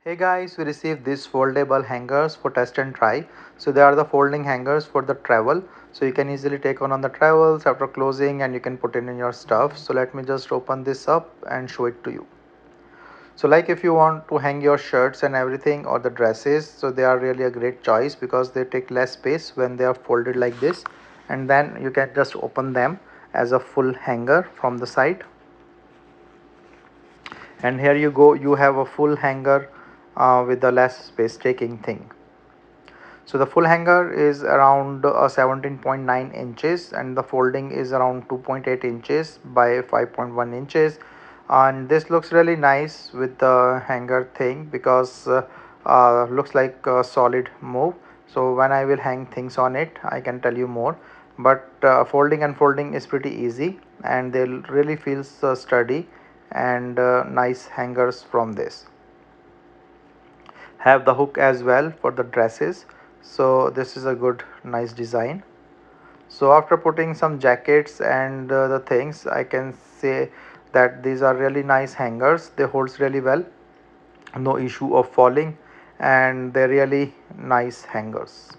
Hey guys, we received these foldable hangers for test and try. So they are the folding hangers for the travel. So you can easily take on the travels after closing and you can put in your stuff. So let me just open this up and show it to you. So like if you want to hang your shirts and everything or the dresses, so they are really a great choice because they take less space when they are folded like this. And then you can just open them as a full hanger from the side. And here you go, you have a full hanger with the less space taking thing. So the full hanger is around 17.9 inches and the folding is around 2.8 inches by 5.1 inches, and this looks really nice with the hanger thing because looks like a solid move. So when I will hang things on it I can tell you more, but folding and folding is pretty easy and they'll really feels sturdy and nice hangers from this. Have the hook as well for the dresses, so this is a good nice design. So after putting some jackets and the things, I can say that these are really nice hangers. They holds really well, no issue of falling, and they're really nice hangers.